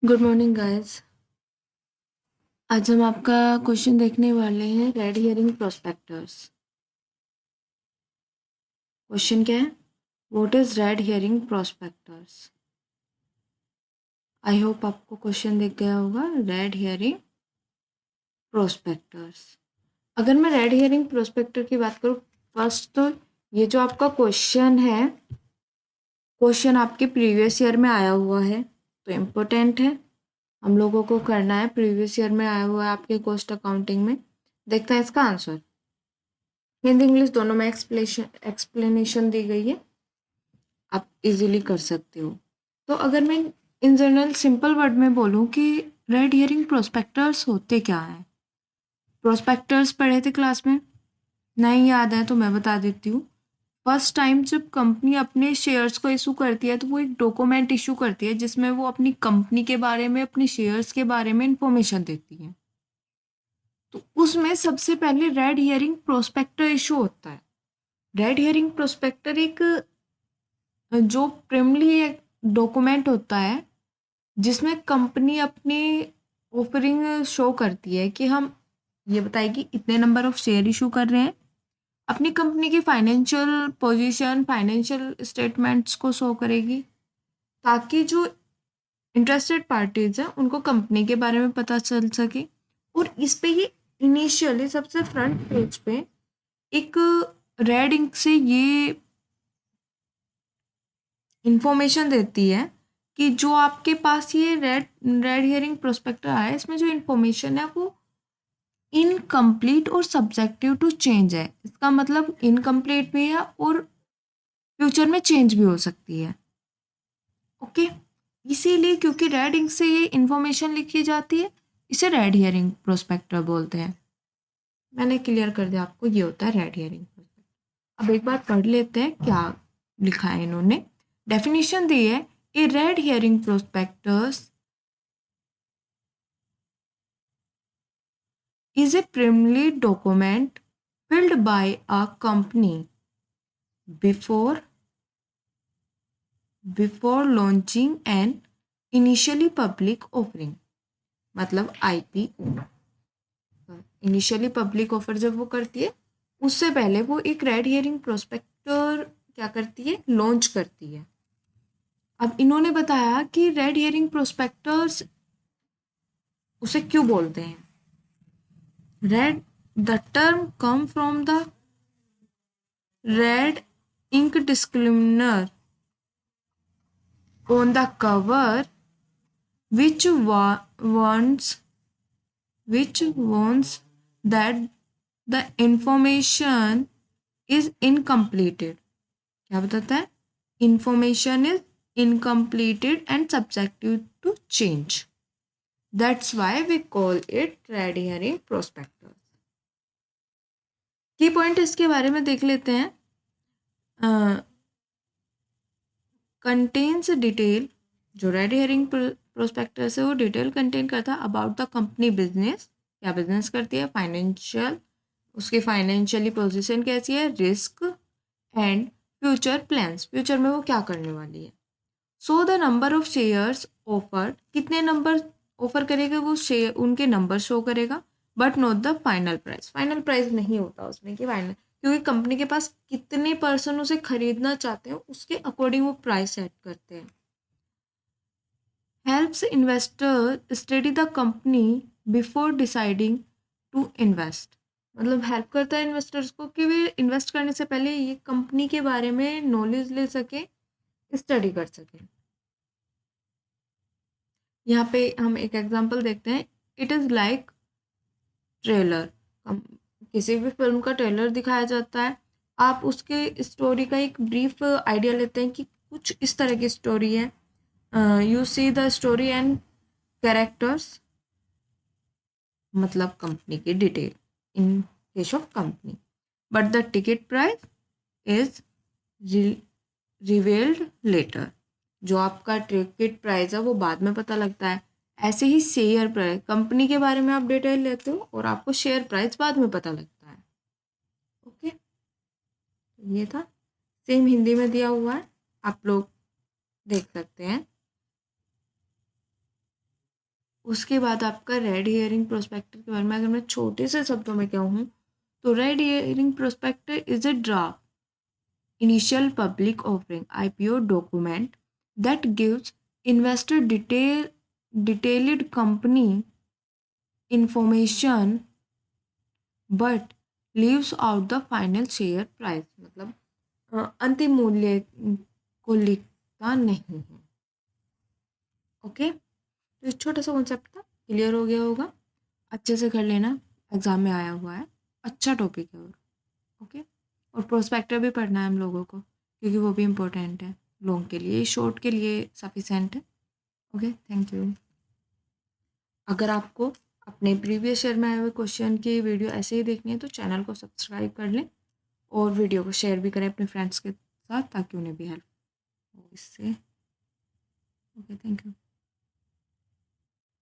Good morning guys. आज हम आपका क्वेश्चन देखने वाले हैं रेड हियरिंग प्रोस्पेक्टर्स। क्वेश्चन क्या है? What is red herring prospectors. I hope आपको क्वेश्चन दिख गया होगा। Red herring prospectors. अगर मैं रेड हियरिंग प्रोस्पेक्टर की बात करूँ, फर्स्ट तो ये जो आपका क्वेश्चन है, क्वेश्चन आपके प्रीवियस ईयर में आया हुआ है तो इम्पोर्टेंट है, हम लोगों को करना है। प्रीवियस ईयर में आया हुआ है आपके कॉस्ट अकाउंटिंग में। देखते हैं इसका आंसर। हिंदी इंग्लिश दोनों में एक्सप्लेनेशन दी गई है, आप इजीली कर सकते हो। तो अगर मैं इन जनरल सिंपल वर्ड में बोलूँ कि रेड हियरिंग प्रोस्पेक्टर्स होते क्या हैं। प्रोस्पेक्टर्स पढ़े थे क्लास में, नहीं याद है तो मैं बता देती हूँ। फर्स्ट टाइम जब कंपनी अपने शेयर्स को इशू करती है तो वो एक डॉक्यूमेंट इशू करती है जिसमें वो अपनी कंपनी के बारे में, अपने शेयर्स के बारे में इंफॉर्मेशन देती है। तो उसमें सबसे पहले रेड हियरिंग प्रोस्पेक्टर इशू होता है। रेड हियरिंग प्रोस्पेक्टर एक जो प्रिमली एक डॉक्यूमेंट होता है जिसमें कंपनी अपनी ऑफरिंग शो करती है कि हम ये बताएगी इतने नंबर ऑफ शेयर इशू कर रहे हैं, अपनी कंपनी की फाइनेंशियल पोजीशन, फाइनेंशियल स्टेटमेंट्स को शो करेगी ताकि जो इंटरेस्टेड पार्टीज हैं उनको कंपनी के बारे में पता चल सके। और इस पे ये इनिशियली सबसे फ्रंट पेज पे एक रेड इंक से ये इंफॉर्मेशन देती है कि जो आपके पास ये रेड रेड हियरिंग प्रोस्पेक्टर आया है, इसमें जो इंफॉर्मेशन है वो इनकम्प्लीट और सब्जेक्टिव टू चेंज है। इसका मतलब इनकम्प्लीट भी है और फ्यूचर में चेंज भी हो सकती है। ओके, इसीलिए क्योंकि रेड इंक से ये इंफॉर्मेशन लिखी जाती है, इसे रेड हियरिंग प्रोस्पेक्टर बोलते हैं। मैंने क्लियर कर दिया आपको, ये होता है रेड हियरिंग प्रोस्पेक्टर। अब एक बार पढ़ लेते हैं क्या लिखा है इन्होंने। डेफिनेशन दी है, a red herring prospectus is a primary document filled by a company before launching an initially public offering। मतलब IPO। इनिशियली पब्लिक ऑफर जब वो करती है उससे पहले वो एक रेड हियरिंग प्रोस्पेक्टर क्या करती है, लॉन्च करती है। अब इन्होंने बताया कि रेड हियरिंग प्रोस्पेक्टर्स उसे क्यों बोलते हैं। Red, the term come from the red ink disclaimer on the cover, which warns that the information is incompleted। क्या बताता है? Information is incompleted and subjective to change. That's why we call it red herring prospectus। की point इसके बारे में देख लेते हैं। कंटेन्स डिटेल, जो रेड हेरिंग प्रोस्पेक्टस है वो डिटेल कंटेन करता है अबाउट द कंपनी बिजनेस, क्या बिजनेस करती है, फाइनेंशियल, उसकी फाइनेंशियली पोजीशन कैसी है, risk and future plans, future में वो क्या करने वाली है। So the number of shares offered, कितने नंबर ऑफर करेगा वो शेयर, उनके नंबर शो करेगा, but not the final price. Final price नहीं होता उसमें कि फाइनल, क्योंकि कंपनी के पास कितने पर्सन उसे खरीदना चाहते हैं उसके अकॉर्डिंग वो प्राइस सेट करते हैं। Helps investor study the company before deciding to invest. मतलब हेल्प करता है इन्वेस्टर्स को कि वे इन्वेस्ट करने से पहले ये कंपनी के बारे में नॉलेज ले सके, स्टडी कर सके। यहाँ पे हम एक एग्जांपल देखते हैं। इट इज़ लाइक ट्रेलर, किसी भी फिल्म का ट्रेलर दिखाया जाता है, आप उसके स्टोरी का एक ब्रीफ आइडिया लेते हैं कि कुछ इस तरह की स्टोरी है। You see the story and characters, मतलब कंपनी की detail in case of company, but the ticket price is revealed later. जो आपका टिकट प्राइस है वो बाद में पता लगता है। ऐसे ही शेयर प्राइस, कंपनी के बारे में आप डिटेल लेते हो और आपको शेयर प्राइस बाद में पता लगता है। ओके, ये था, सेम हिंदी में दिया हुआ है, आप लोग देख सकते हैं। उसके बाद आपका रेड हियरिंग प्रोस्पेक्टर के बारे में अगर मैं छोटे से शब्दों में कहूँ तो red herring prospector is a draft initial public offering IPO document that gives investor detailed company information but leaves out the final share price मतलब अंतिम मूल्य को लिखता नहीं है। ओके, तो छोटा सा कॉन्सेप्ट था, क्लियर हो गया होगा, अच्छे से कर लेना, एग्जाम में आया हुआ है, अच्छा टॉपिक है। और ओके, और प्रोस्पेक्टर भी पढ़ना है हम लोगों को क्योंकि वो भी इम्पोर्टेंट है लॉन्ग के लिए, शॉर्ट के लिए सफिशेंट है। Okay, thank you. अगर आपको अपने प्रीवियस ईयर में आए हुए क्वेश्चन की वीडियो ऐसे ही देखनी है तो चैनल को सब्सक्राइब कर लें और वीडियो को शेयर भी करें अपने फ्रेंड्स के साथ ताकि उन्हें भी हेल्प हो इससे। Okay, thank you.